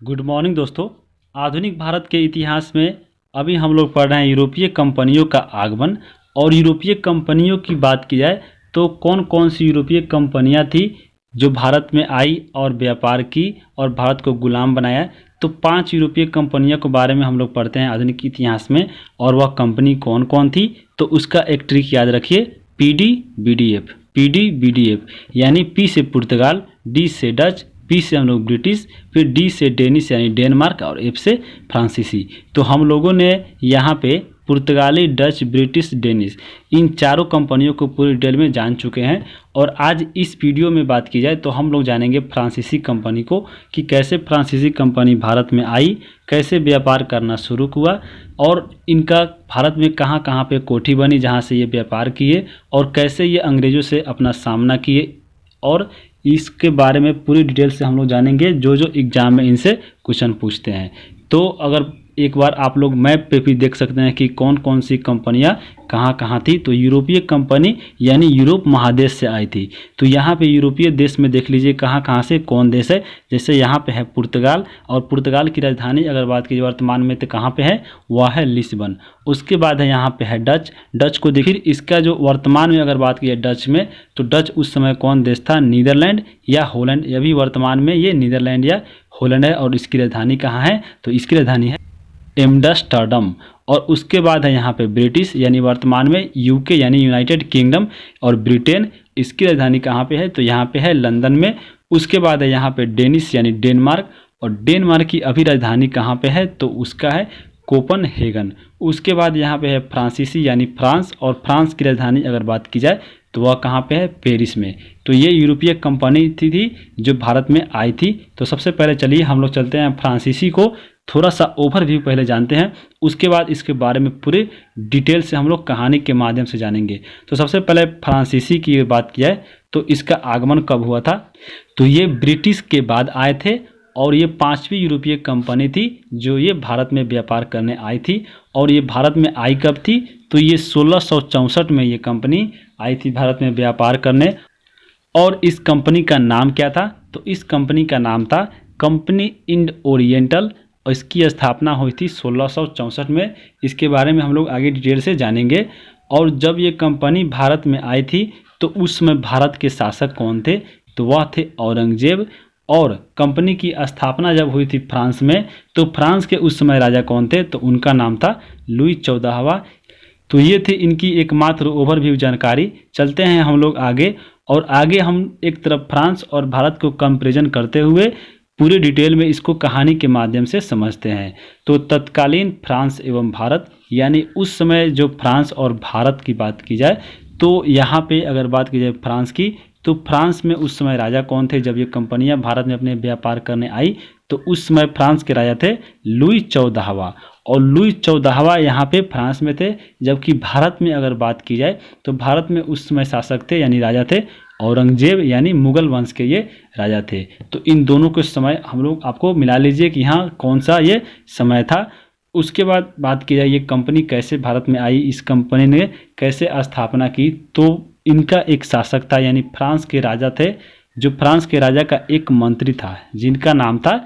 Good morning दोस्तों। आधुनिक भारत के इतिहास में अभी हम लोग पढ़ रहे हैं यूरोपीय कंपनियों का आगमन। और यूरोपीय कंपनियों की बात की जाए तो कौन कौन सी यूरोपीय कंपनियां थी जो भारत में आई और व्यापार की और भारत को गुलाम बनाया। तो 5 यूरोपीय कंपनियों के बारे में हम लोग पढ़ते हैं आधुनिक इतिहास में, और वह कंपनी कौन कौन थी। तो उसका एक ट्रिक याद रखिए, P D B D F यानी पी से पुर्तगाल, डी से डच, पी से हम लोग ब्रिटिश, फिर डी से डेनिश यानी डेनमार्क और एफ से फ्रांसीसी। तो हम लोगों ने यहाँ पे पुर्तगाली, डच, ब्रिटिश, डेनिश इन चारों कंपनियों को पूरी डिटेल में जान चुके हैं। और आज इस वीडियो में बात की जाए तो हम लोग जानेंगे फ्रांसीसी कंपनी को, कि कैसे फ्रांसीसी कंपनी भारत में आई, कैसे व्यापार करना शुरू हुआ, और इनका भारत में कहाँ कहाँ पे कोठी बनी जहाँ से ये व्यापार किए, और कैसे ये अंग्रेज़ों से अपना सामना किए। और इसके बारे में पूरी डिटेल से हम लोग जानेंगे, जो जो एग्ज़ाम में इनसे क्वेश्चन पूछते हैं। तो अगर एक बार आप लोग मैप पे भी देख सकते हैं कि कौन कौन सी कंपनियां कहाँ कहाँ थी। तो यूरोपीय कंपनी यानी यूरोप महादेश से आई थी। तो यहाँ पे यूरोपीय देश में देख लीजिए कहाँ कहाँ से कौन देश है। जैसे यहाँ पे है पुर्तगाल, और पुर्तगाल की राजधानी अगर बात की वर्तमान में तो कहाँ पे है, वह है लिस्बन। उसके बाद है यहाँ पे है डच। डच को देखिए, इसका जो वर्तमान में अगर बात की है डच में, तो डच उस समय कौन देश था, नीदरलैंड या होलैंड। अभी वर्तमान में ये नीदरलैंड या होलैंड है। और इसकी राजधानी कहाँ है, तो इसकी राजधानी है एम्स्टर्डम। और उसके बाद है यहाँ पे ब्रिटिश यानी वर्तमान में यूके यानी यूनाइटेड किंगडम, और ब्रिटेन इसकी राजधानी कहाँ पे है, तो यहाँ पे है लंदन में। उसके बाद है यहाँ पे डेनिश यानी डेनमार्क, और डेनमार्क की अभी राजधानी कहाँ पे है, तो उसका है कोपनहेगन। उसके बाद यहाँ पे है फ्रांसीसी यानी फ्रांस, और फ्रांस की राजधानी अगर बात की जाए तो वह कहाँ पे है, पेरिस में। तो ये यूरोपीय कंपनी थी जो भारत में आई थी। तो सबसे पहले चलिए हम लोग चलते हैं फ्रांसीसी को थोड़ा सा ओवरव्यू पहले जानते हैं, उसके बाद इसके बारे में पूरे डिटेल से हम लोग कहानी के माध्यम से जानेंगे। तो सबसे पहले फ्रांसीसी की बात की जाए तो इसका आगमन कब हुआ था, तो ये ब्रिटिश के बाद आए थे, और ये 5वीं यूरोपीय कंपनी थी जो ये भारत में व्यापार करने आई थी। और ये भारत में आई कब थी, तो ये 1664 में ये कंपनी आई थी भारत में व्यापार करने। और इस कंपनी का नाम क्या था, तो इस कंपनी का नाम था कंपनी इंड ओरिएंटल, और इसकी स्थापना हुई थी 1664 में। इसके बारे में हम लोग आगे डिटेल से जानेंगे। और जब ये कंपनी भारत में आई थी तो उस समय भारत के शासक कौन थे, तो वह थे औरंगजेब। और कंपनी की स्थापना जब हुई थी फ्रांस में, तो फ्रांस के उस समय राजा कौन थे, तो उनका नाम था लुई 14वां। तो ये थी इनकी एकमात्र ओवरव्यू जानकारी। चलते हैं हम लोग आगे, और आगे हम एक तरफ फ्रांस और भारत को कंपैरिजन करते हुए पूरे डिटेल में इसको कहानी के माध्यम से समझते हैं। तो तत्कालीन फ्रांस एवं भारत यानी उस समय जो फ्रांस और भारत की बात की जाए, तो यहाँ पे अगर बात की जाए फ्रांस की, तो फ्रांस में उस समय राजा कौन थे जब ये कंपनियां भारत में अपने व्यापार करने आई, तो उस समय फ्रांस के राजा थे लुई 14वां। और लुई 14वां यहाँ पे फ्रांस में थे। जबकि भारत में अगर बात की जाए तो भारत में उस समय शासक थे यानी राजा थे औरंगजेब यानी मुगल वंश के ये राजा थे। तो इन दोनों के समय हम लोग आपको मिला लीजिए कि यहाँ कौन सा ये समय था। उसके बाद बात की जाए ये कंपनी कैसे भारत में आई, इस कंपनी ने कैसे स्थापना की, तो इनका एक शासक था यानी फ्रांस के राजा थे। जो फ्रांस के राजा का एक मंत्री था जिनका नाम था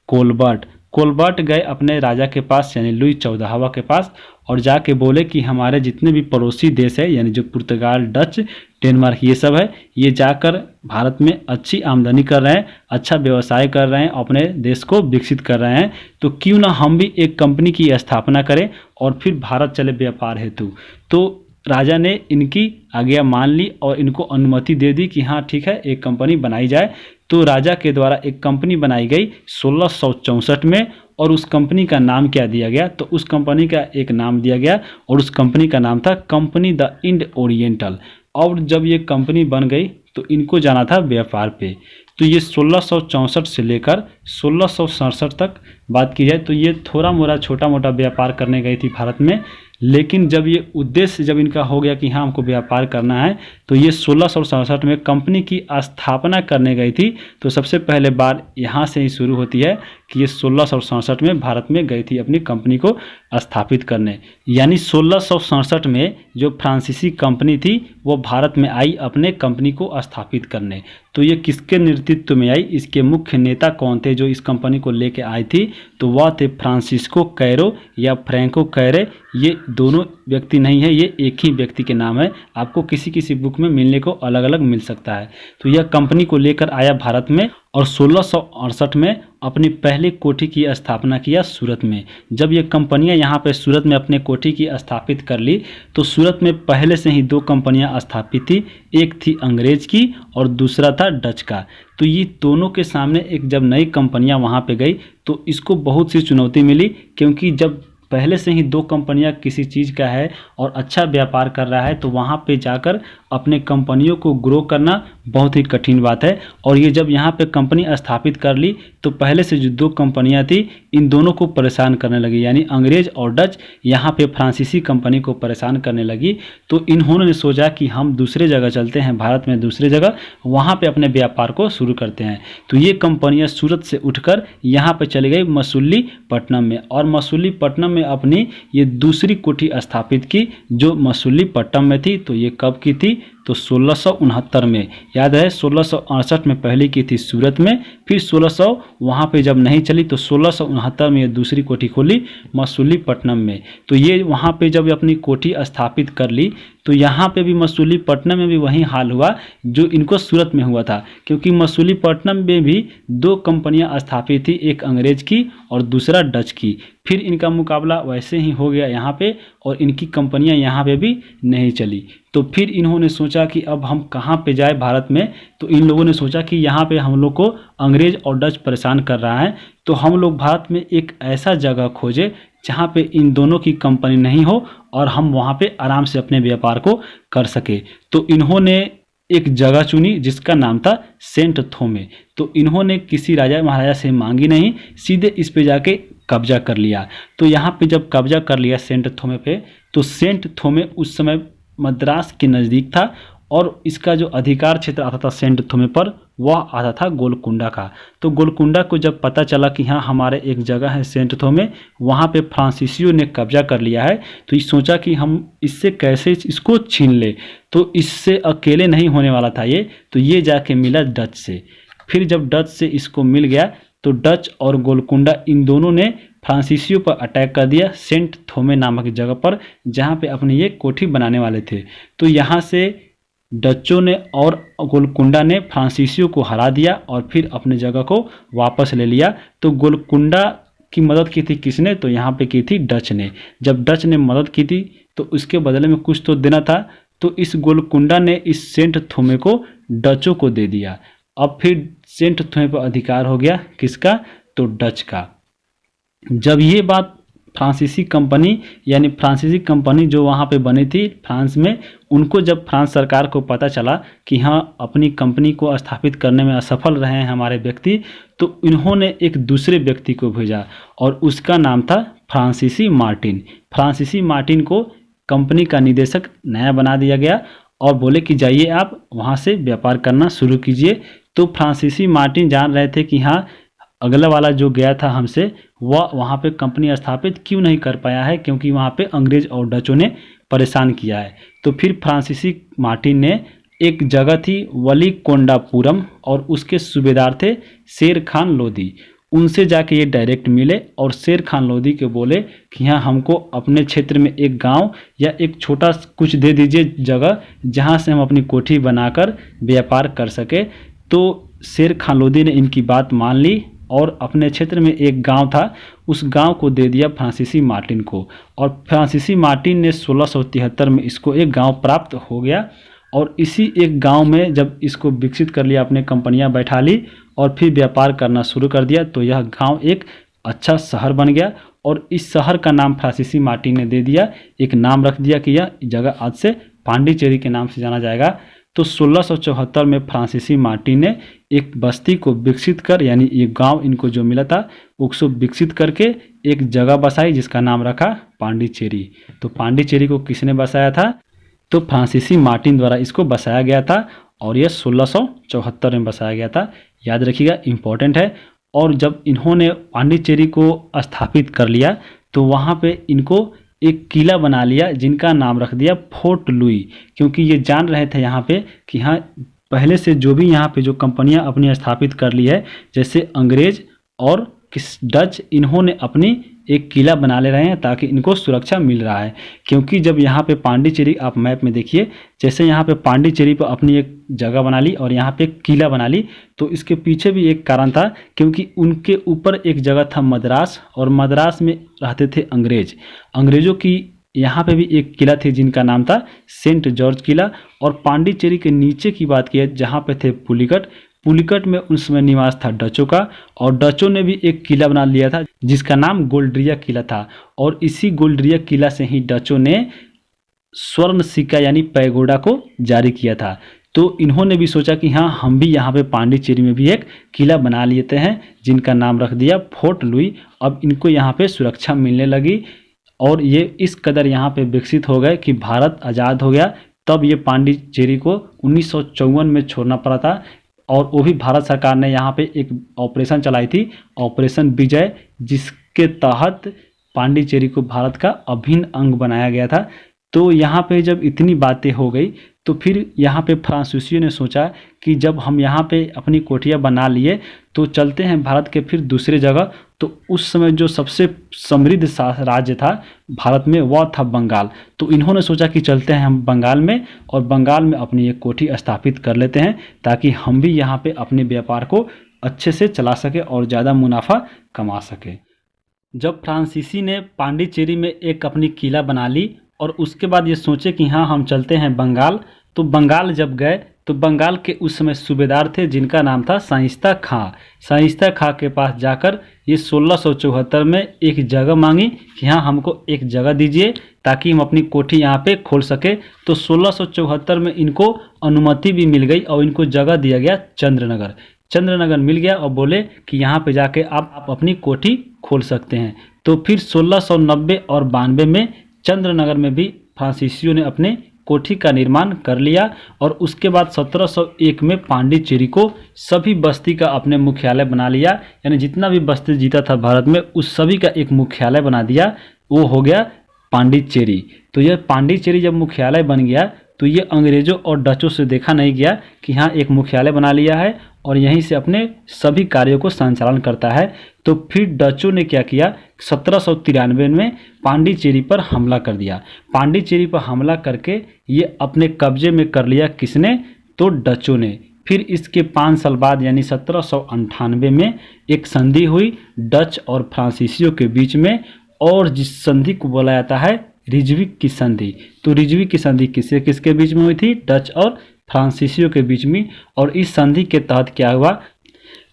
कोलबर्ट। कोलबर्ट गए अपने राजा के पास यानी लुई 14वां के पास, और जाके बोले कि हमारे जितने भी पड़ोसी देश है यानी जो पुर्तगाल, डच, डेनमार्क ये सब है, ये जाकर भारत में अच्छी आमदनी कर रहे हैं, अच्छा व्यवसाय कर रहे हैं, अपने देश को विकसित कर रहे हैं, तो क्यों ना हम भी एक कंपनी की स्थापना करें और फिर भारत चले व्यापार हेतु। तो राजा ने इनकी आज्ञा मान ली और इनको अनुमति दे दी कि हाँ ठीक है एक कंपनी बनाई जाए। तो राजा के द्वारा एक कंपनी बनाई गई 1664 में, और उस कंपनी का नाम क्या दिया गया, तो उस कंपनी का एक नाम दिया गया, और उस कंपनी का नाम था कंपनी द इंड ओरिएंटल। और जब ये कंपनी बन गई तो इनको जाना था व्यापार पे। तो ये 1664 से लेकर 1667 तक बात की जाए तो ये थोड़ा मोड़ा छोटा मोटा व्यापार करने गई थी भारत में। लेकिन जब ये उद्देश्य जब इनका हो गया कि हाँ हमको व्यापार करना है, तो ये 1667 में कंपनी की स्थापना करने गई थी। तो सबसे पहले बार यहाँ से ही शुरू होती है कि ये 1667 में भारत में गई थी अपनी कंपनी को स्थापित करने। यानी 1667 में जो फ्रांसीसी कंपनी थी वो भारत में आई अपने कंपनी को स्थापित करने। तो ये किसके नेतृत्व में आई, इसके मुख्य नेता कौन थे जो इस कंपनी को लेके आई थी, तो वह थे फ्रांसिस्को कैरो या फ्रैंको कैरे। ये दोनों व्यक्ति नहीं है, ये एक ही व्यक्ति के नाम है, आपको किसी किसी बुक में मिलने को अलग अलग मिल सकता है। तो यह कंपनी को लेकर आया भारत में और 1668 में अपनी पहली कोठी की स्थापना किया सूरत में। जब ये कंपनियां यहाँ पे सूरत में अपने कोठी की स्थापित कर ली तो सूरत में पहले से ही 2 कंपनियां स्थापित थी, एक थी अंग्रेज की और दूसरा था डच का। तो ये दोनों के सामने एक जब नई कंपनियां वहाँ पे गई तो इसको बहुत सी चुनौती मिली, क्योंकि जब पहले से ही 2 कंपनियां किसी चीज़ का है और अच्छा व्यापार कर रहा है तो वहाँ पे जाकर अपने कंपनियों को ग्रो करना बहुत ही कठिन बात है। और ये जब यहाँ पे कंपनी स्थापित कर ली तो पहले से जो 2 कंपनियां थी इन दोनों को परेशान करने लगी, यानी अंग्रेज और डच यहाँ पे फ्रांसीसी कंपनी को परेशान करने लगी। तो इन्होंने सोचा कि हम दूसरे जगह चलते हैं, भारत में दूसरे जगह, वहाँ पे अपने व्यापार को शुरू करते हैं। तो ये कंपनियाँ सूरत से उठकर यहाँ पे चली गई मसूलीपट्टनम में, और मसूलीपट्टनम में अपनी ये दूसरी कोठी स्थापित की जो मसूलीपट्टनम में थी। तो ये कब की थी, तो 1669 में। याद है 1668 में पहली की थी सूरत में, फिर 1600 वहाँ पे जब नहीं चली तो 1669 में ये दूसरी कोठी खोली मसूलीपट्टनम में। तो ये वहाँ पे जब अपनी कोठी स्थापित कर ली तो यहाँ पे भी मसूलीपट्टनम में भी वही हाल हुआ जो इनको सूरत में हुआ था, क्योंकि मसूलीपट्टनम में भी 2 कंपनियां स्थापित थी, एक अंग्रेज की और दूसरा डच की। फिर इनका मुकाबला वैसे ही हो गया यहाँ पे और इनकी कंपनियां यहाँ पे भी नहीं चली। तो फिर इन्होंने सोचा कि अब हम कहाँ पे जाए भारत में, तो इन लोगों ने सोचा कि यहाँ पे हम लोग को अंग्रेज और डच परेशान कर रहा है, तो हम लोग भारत में एक ऐसा जगह खोजे जहाँ पे इन दोनों की कंपनी नहीं हो और हम वहाँ पे आराम से अपने व्यापार को कर सके। तो इन्होंने एक जगह चुनी जिसका नाम था सेंट थोमे। तो इन्होंने किसी राजा महाराजा से मांगी नहीं, सीधे इस पे जाके कब्जा कर लिया। तो यहाँ पे जब कब्जा कर लिया सेंट थोमे पे, तो सेंट थोमे उस समय मद्रास के नज़दीक था और इसका जो अधिकार क्षेत्र आता था सेंट थोमे पर वह आता था गोलकुंडा का। तो गोलकुंडा को जब पता चला कि हाँ हमारे एक जगह है सेंट थोमे, वहाँ पे फ्रांसीसियों ने कब्जा कर लिया है, तो ये सोचा कि हम इससे कैसे इसको छीन ले। तो इससे अकेले नहीं होने वाला था ये, तो ये जाके मिला डच से। फिर जब डच से इसको मिल गया तो डच और गोलकुंडा इन दोनों ने फ्रांसीसियों पर अटैक कर दिया सेंट थोमे नामक जगह पर, जहाँ पे अपनी ये कोठी बनाने वाले थे। तो यहाँ से डच्चों ने और गोलकुंडा ने फ्रांसीसियों को हरा दिया और फिर अपने जगह को वापस ले लिया। तो गोलकुंडा की मदद की थी किसने, तो यहाँ पे की थी डच ने। जब डच ने मदद की थी तो उसके बदले में कुछ तो देना था, तो इस गोलकुंडा ने इस सेंट थोमे को डचों को दे दिया। अब फिर सेंट थोमे पर अधिकार हो गया किसका, तो डच का। जब ये बात फ्रांसीसी कंपनी यानी फ्रांसीसी कंपनी जो वहाँ पे बनी थी फ्रांस में, उनको जब फ्रांस सरकार को पता चला कि हाँ अपनी कंपनी को स्थापित करने में असफल रहे हैं हमारे व्यक्ति, तो इन्होंने एक दूसरे व्यक्ति को भेजा और उसका नाम था फ्रांसीसी मार्टिन। फ्रांसीसी मार्टिन को कंपनी का निदेशक नया बना दिया गया और बोले कि जाइए आप वहाँ से व्यापार करना शुरू कीजिए। तो फ्रांसीसी मार्टिन जान रहे थे कि हाँ अगला वाला जो गया था हमसे वह वहाँ पे कंपनी स्थापित क्यों नहीं कर पाया है, क्योंकि वहाँ पे अंग्रेज और डचों ने परेशान किया है। तो फिर फ्रांसीसी मार्टिन ने एक जगह थी वलीकोंडापुरम और उसके सूबेदार थे शेर खान लोदी, उनसे जाके ये डायरेक्ट मिले और शेर खान लोदी के बोले कि हाँ हमको अपने क्षेत्र में एक गांव या एक छोटा कुछ दे दीजिए जगह जहाँ से हम अपनी कोठी बनाकर व्यापार कर सके। तो शेर खान लोदी ने इनकी बात मान ली और अपने क्षेत्र में एक गांव था उस गांव को दे दिया फ्रांसीसी मार्टिन को, और फ्रांसीसी मार्टिन ने 1673 में इसको एक गांव प्राप्त हो गया। और इसी एक गांव में जब इसको विकसित कर लिया, अपने कंपनियां बैठा ली और फिर व्यापार करना शुरू कर दिया, तो यह गांव एक अच्छा शहर बन गया और इस शहर का नाम फ्रांसीसी मार्टिन ने दे दिया, एक नाम रख दिया कि यह जगह आज से पांडिचेरी के नाम से जाना जाएगा। तो 1674 में फ्रांसीसी मार्टिन ने एक बस्ती को विकसित कर, यानी ये गांव इनको जो मिला था उसको विकसित करके एक जगह बसाई जिसका नाम रखा पांडिचेरी। तो पांडिचेरी को किसने बसाया था, तो फ्रांसीसी मार्टिन द्वारा इसको बसाया गया था और यह 1674 में बसाया गया था। याद रखिएगा, इम्पोर्टेंट है। और जब इन्होंने पांडिचेरी को स्थापित कर लिया तो वहाँ पे इनको एक किला बना लिया जिनका नाम रख दिया फोर्ट लुई, क्योंकि ये जान रहे थे यहाँ पे कि हाँ पहले से जो भी यहाँ पे जो कंपनियां अपनी स्थापित कर ली है, जैसे अंग्रेज और डच, इन्होंने अपनी एक किला बना ले रहे हैं ताकि इनको सुरक्षा मिल रहा है। क्योंकि जब यहाँ पे पांडिचेरी, आप मैप में देखिए, जैसे यहाँ पे पांडिचेरी पर अपनी एक जगह बना ली और यहाँ पे एक किला बना ली, तो इसके पीछे भी एक कारण था, क्योंकि उनके ऊपर एक जगह था मद्रास, और मद्रास में रहते थे अंग्रेज। अंग्रेजों की यहाँ पे भी एक किला थी जिनका नाम था सेंट जॉर्ज किला। और पांडिचेरी के नीचे की बात की है जहाँ पे थे पुलिकट, पुलिकट में उस समय निवास था डचों का, और डचों ने भी एक किला बना लिया था जिसका नाम गोल्ड्रिया किला था। और इसी गोल्ड्रिया किला से ही डचों ने स्वर्ण सिक्का यानी पैगोडा को जारी किया था। तो इन्होंने भी सोचा कि हाँ, हम भी यहाँ पे पांडिचेरी में भी एक किला बना लेते हैं, जिनका नाम रख दिया फोर्ट लुई। अब इनको यहाँ पे सुरक्षा मिलने लगी और ये इस कदर यहाँ पे विकसित हो गए कि भारत आज़ाद हो गया। तब ये पांडिचेरी को 1954 में छोड़ना पड़ा था, और वो भी भारत सरकार ने यहाँ पे एक ऑपरेशन चलाई थी, ऑपरेशन विजय, जिसके तहत पांडिचेरी को भारत का अभिन्न अंग बनाया गया था। तो यहाँ पे जब इतनी बातें हो गई, तो फिर यहाँ पे फ्रांसीसियों ने सोचा कि जब हम यहाँ पे अपनी कोठियाँ बना लिए तो चलते हैं भारत के फिर दूसरे जगह। तो उस समय जो सबसे समृद्ध राज्य था भारत में वह था बंगाल। तो इन्होंने सोचा कि चलते हैं हम बंगाल में, और बंगाल में अपनी एक कोठी स्थापित कर लेते हैं ताकि हम भी यहाँ पे अपने व्यापार को अच्छे से चला सके और ज़्यादा मुनाफा कमा सके। जब फ्रांसीसी ने पांडिचेरी में एक अपनी किला बना ली और उसके बाद ये सोचे कि हाँ, हम चलते हैं बंगाल, तो बंगाल जब गए तो बंगाल के उस समय सूबेदार थे जिनका नाम था शाइस्ता खां। शाइस्ता खां के पास जाकर ये 1674 में एक जगह मांगी कि हाँ, हमको एक जगह दीजिए ताकि हम अपनी कोठी यहाँ पे खोल सके। तो 1674 में इनको अनुमति भी मिल गई और इनको जगह दिया गया चंद्रनगर। चंद्रनगर मिल गया और बोले कि यहाँ पे जाके आप अपनी कोठी खोल सकते हैं। तो फिर 1690 और 92 में चंद्रनगर में भी फ्रांसीसियों ने अपने कोठी का निर्माण कर लिया, और उसके बाद 1701 में पांडिचेरी को सभी बस्ती का अपने मुख्यालय बना लिया। यानी जितना भी बस्ती जीता था भारत में उस सभी का एक मुख्यालय बना दिया, वो हो गया पांडिचेरी। तो यह पांडिचेरी जब मुख्यालय बन गया तो ये अंग्रेजों और डचों से देखा नहीं गया कि हाँ, एक मुख्यालय बना लिया है और यहीं से अपने सभी कार्यों को संचालन करता है। तो फिर डचों ने क्या किया, 1793 में पांडिचेरी पर हमला कर दिया। पांडिचेरी पर हमला करके ये अपने कब्जे में कर लिया। किसने? तो डचों ने। फिर इसके 5 साल बाद यानी 1798 में एक संधि हुई डच और फ्रांसीसियों के बीच में, और जिस संधि को बोला जाता है रिजविक की संधि। तो रिजविक की संधि किसके किसके बीच में हुई थी? डच और फ्रांसीसियों के बीच में। और इस संधि के तहत क्या हुआ,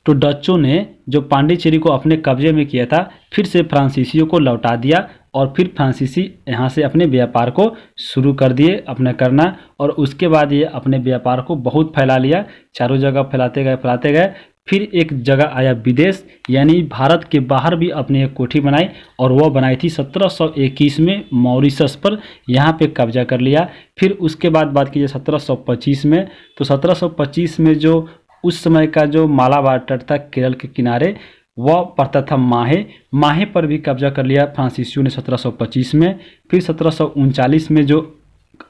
तो डचों ने जो पांडिचेरी को अपने कब्जे में किया था फिर से फ्रांसीसियों को लौटा दिया, और फिर फ्रांसीसी यहाँ से अपने व्यापार को शुरू कर दिए अपने करना। और उसके बाद ये अपने व्यापार को बहुत फैला लिया, चारों जगह फैलाते गए। फिर एक जगह आया विदेश, यानी भारत के बाहर भी अपनी एक कोठी बनाई, और वह बनाई थी 1721 में मॉरिशस पर, यहाँ पे कब्जा कर लिया। फिर उसके बाद बात कीजिए 1725 में, तो 1725 में जो उस समय का जो मालाबार तट था केरल के किनारे, वह पड़ता था माहे पर भी कब्जा कर लिया फ्रांसीसियों ने 1725 में। फिर 1739 में जो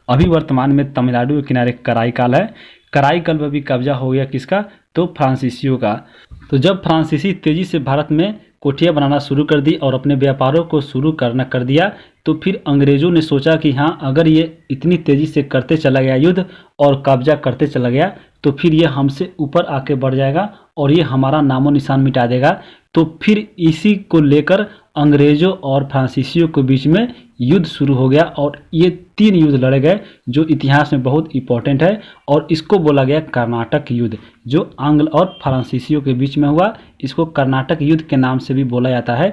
अभी वर्तमान में तमिलनाडु के किनारे कराईकाल है, कराईकाल पर भी कब्जा हो गया किसका? तो फ्रांसीसियों का। तो जब फ्रांसीसी तेजी से भारत में कोठियाँ बनाना शुरू कर दी और अपने व्यापारों को शुरू करना कर दिया, तो फिर अंग्रेज़ों ने सोचा कि हाँ, अगर ये इतनी तेज़ी से करते चला गया युद्ध और कब्जा करते चला गया तो फिर ये हमसे ऊपर आके बढ़ जाएगा और ये हमारा नामो निशान मिटा देगा। तो फिर इसी को लेकर अंग्रेज़ों और फ्रांसीसियों के बीच में युद्ध शुरू हो गया, और ये 3 युद्ध लड़े गए जो इतिहास में बहुत इंपॉर्टेंट है, और इसको बोला गया कर्नाटक युद्ध, जो आंग्ल और फ्रांसीसियों के बीच में हुआ। इसको कर्नाटक युद्ध के नाम से भी बोला जाता है।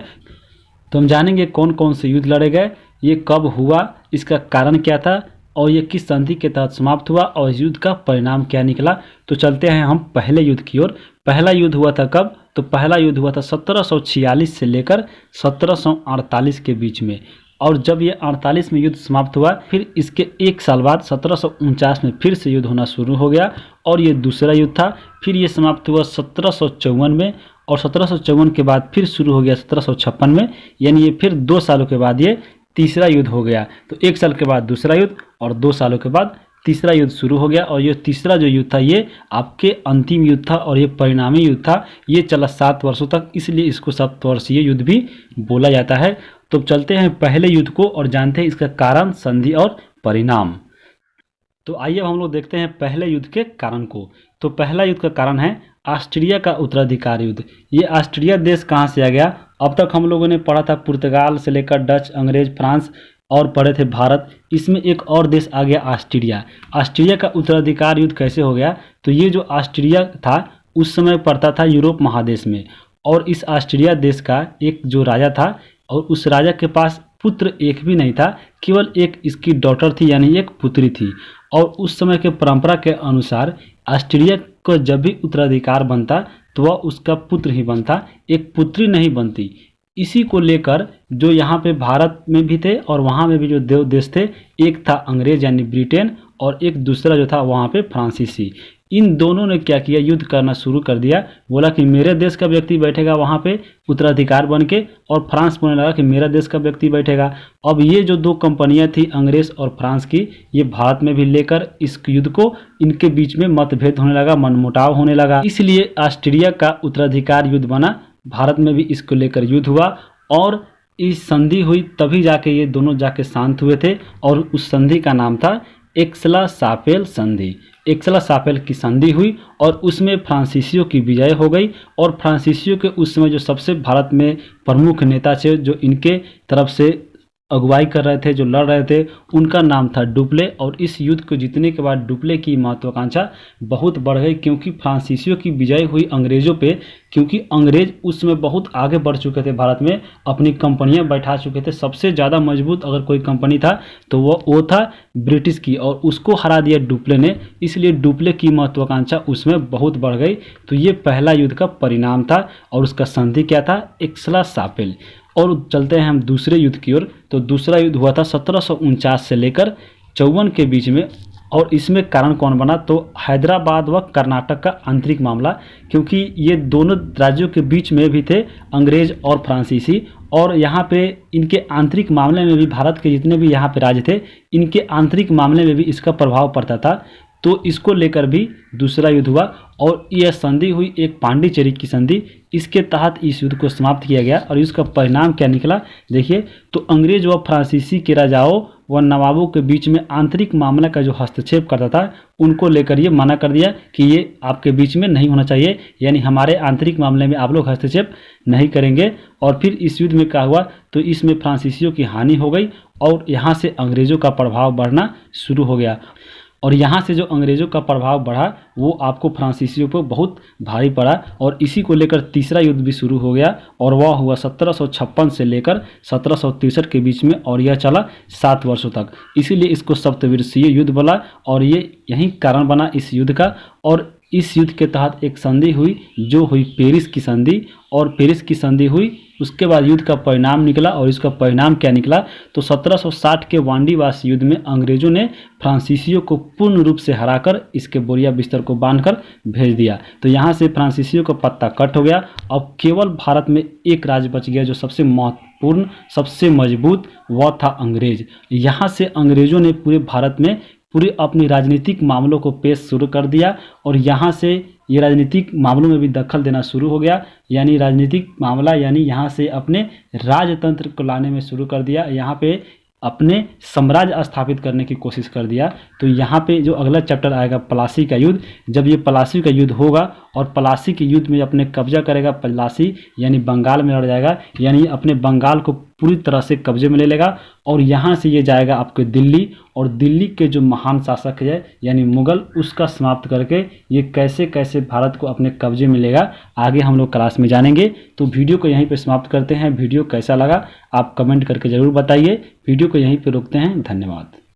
तो हम जानेंगे कौन कौन से युद्ध लड़े गए, ये कब हुआ, इसका कारण क्या था, और ये किस संधि के तहत समाप्त हुआ, और इस युद्ध का परिणाम क्या निकला। तो चलते हैं हम पहले युद्ध की ओर। पहला युद्ध हुआ था कब? तो पहला युद्ध हुआ था 1746 से लेकर 1748 के बीच में, और जब ये 48 में युद्ध समाप्त हुआ, फिर इसके 1 साल बाद 1749 में फिर से युद्ध होना शुरू हो गया, और ये दूसरा युद्ध था। फिर ये समाप्त हुआ 1754 में, और 1754 के बाद फिर शुरू हो गया 1756 में, यानी ये फिर 2 सालों के बाद ये तीसरा युद्ध हो गया। तो 1 साल के बाद दूसरा युद्ध और 2 सालों के बाद तीसरा युद्ध शुरू हो गया और ये तीसरा जो युद्ध था ये आपके अंतिम युद्ध था और ये परिणामी युद्ध था। ये चला 7 वर्षों तक, इसलिए इसको सप्तवर्षीय युद्ध भी बोला जाता है। तो चलते हैं पहले युद्ध को और जानते हैं इसका कारण, संधि और परिणाम। तो आइए अब हम लोग देखते हैं पहले युद्ध के कारण को। तो पहला युद्ध का कारण है ऑस्ट्रिया का उत्तराधिकार युद्ध। ये ऑस्ट्रिया देश कहाँ से आ गया? अब तक हम लोगों ने पढ़ा था पुर्तगाल से लेकर डच, अंग्रेज, फ्रांस और पढ़े थे भारत। इसमें एक और देश आ गया ऑस्ट्रिया। ऑस्ट्रिया का उत्तराधिकार युद्ध कैसे हो गया? तो ये जो ऑस्ट्रिया था उस समय पड़ता था यूरोप महादेश में, और इस ऑस्ट्रिया देश का एक जो राजा था और उस राजा के पास पुत्र एक भी नहीं था, केवल एक इसकी डॉटर थी यानी एक पुत्री थी। और उस समय के परंपरा के अनुसार ऑस्ट्रिया को जब भी उत्तराधिकार बनता तो वह उसका पुत्र ही बनता, एक पुत्री नहीं बनती। इसी को लेकर जो यहाँ पे भारत में भी थे और वहाँ में भी जो देव देश थे, एक था अंग्रेज यानी ब्रिटेन और एक दूसरा जो था वहाँ पे फ्रांसीसी। इन दोनों ने क्या किया, युद्ध करना शुरू कर दिया। बोला कि मेरे देश का व्यक्ति बैठेगा वहाँ पे उत्तराधिकार बन के, और फ्रांस बोलने लगा कि मेरा देश का व्यक्ति बैठेगा। अब ये जो दो कंपनियां थी अंग्रेज और फ्रांस की, ये भारत में भी लेकर इस युद्ध को इनके बीच में मतभेद होने लगा, मनमुटाव होने लगा। इसलिए ऑस्ट्रिया का उत्तराधिकार युद्ध बना, भारत में भी इसको लेकर युद्ध हुआ और इस संधि हुई, तभी जाके ये दोनों जाके शांत हुए थे। और उस संधि का नाम था एक्सला-शापेल संधि। एक्सला-शापेल की संधि हुई और उसमें फ्रांसीसियों की विजय हो गई। और फ्रांसीसियों के उस समय जो सबसे भारत में प्रमुख नेता थे, जो इनके तरफ से अगुवाई कर रहे थे, जो लड़ रहे थे, उनका नाम था डुप्ले। और इस युद्ध को जीतने के बाद डुप्ले की महत्वाकांक्षा बहुत बढ़ गई, क्योंकि फ्रांसीसियों की विजय हुई अंग्रेजों पे। क्योंकि अंग्रेज उस समय बहुत आगे बढ़ चुके थे, भारत में अपनी कंपनियां बैठा चुके थे। सबसे ज़्यादा मजबूत अगर कोई कंपनी था तो वो था ब्रिटिश की, और उसको हरा दिया डुप्ले ने। इसलिए डुप्ले की महत्वाकांक्षा उसमें बहुत बढ़ गई। तो ये पहला युद्ध का परिणाम था और उसका संधि क्या था? एक्सला-शापेल। और चलते हैं हम दूसरे युद्ध की ओर। तो दूसरा युद्ध हुआ था 1749 से लेकर 54 के बीच में। और इसमें कारण कौन बना? तो हैदराबाद व कर्नाटक का आंतरिक मामला, क्योंकि ये दोनों राज्यों के बीच में भी थे अंग्रेज और फ्रांसीसी। और यहाँ पे इनके आंतरिक मामले में भी भारत के जितने भी यहाँ पे राज्य थे, इनके आंतरिक मामले में भी इसका प्रभाव पड़ता था। तो इसको लेकर भी दूसरा युद्ध हुआ और यह संधि हुई एक पांडिचेरी की संधि। इसके तहत इस युद्ध को समाप्त किया गया। और इसका परिणाम क्या निकला देखिए। तो अंग्रेज व फ्रांसीसी के राजाओं व नवाबों के बीच में आंतरिक मामला का जो हस्तक्षेप करता था, उनको लेकर ये मना कर दिया कि ये आपके बीच में नहीं होना चाहिए, यानी हमारे आंतरिक मामले में आप लोग हस्तक्षेप नहीं करेंगे। और फिर इस युद्ध में क्या हुआ? तो इसमें फ्रांसीसियों की हानि हो गई और यहाँ से अंग्रेज़ों का प्रभाव बढ़ना शुरू हो गया। और यहाँ से जो अंग्रेज़ों का प्रभाव बढ़ा वो आपको फ्रांसीसियों पर बहुत भारी पड़ा। और इसी को लेकर तीसरा युद्ध भी शुरू हो गया और वह हुआ 1756 से लेकर 1763 के बीच में, और यह चला 7 वर्षों तक। इसीलिए इसको सप्तवर्षीय युद्ध बोला और ये यही कारण बना इस युद्ध का। और इस युद्ध के तहत एक संधि हुई जो हुई पेरिस की संधि। और पेरिस की संधि हुई, उसके बाद युद्ध का परिणाम निकला। और इसका परिणाम क्या निकला? तो 1760 के वांडीवास युद्ध में अंग्रेजों ने फ्रांसीसियों को पूर्ण रूप से हराकर इसके बोरिया बिस्तर को बांधकर भेज दिया। तो यहाँ से फ्रांसीसियों का पत्ता कट हो गया। अब केवल भारत में एक राज्य बच गया जो सबसे महत्वपूर्ण, सबसे मजबूत, वह था अंग्रेज। यहाँ से अंग्रेजों ने पूरे भारत में पूरे अपनी राजनीतिक मामलों को पेश शुरू कर दिया। और यहाँ से ये राजनीतिक मामलों में भी दखल देना शुरू हो गया, यानी राजनीतिक मामला, यानी यहाँ से अपने राजतंत्र को लाने में शुरू कर दिया। यहाँ पे अपने साम्राज्य स्थापित करने की कोशिश कर दिया। तो यहाँ पे जो अगला चैप्टर आएगा प्लासी का युद्ध, जब ये प्लासी का युद्ध होगा और प्लासी के युद्ध में अपने कब्जा करेगा प्लासी, यानी बंगाल में लड़ जाएगा, यानी अपने बंगाल को पूरी तरह से कब्जे में ले लेगा। और यहाँ से ये जाएगा आपके दिल्ली, और दिल्ली के जो महान शासक है यानी मुगल, उसका समाप्त करके ये कैसे कैसे भारत को अपने कब्जे में लेगा, आगे हम लोग क्लास में जानेंगे। तो वीडियो को यहीं पे समाप्त करते हैं। वीडियो कैसा लगा आप कमेंट करके ज़रूर बताइए। वीडियो को यहीं पे रोकते हैं। धन्यवाद।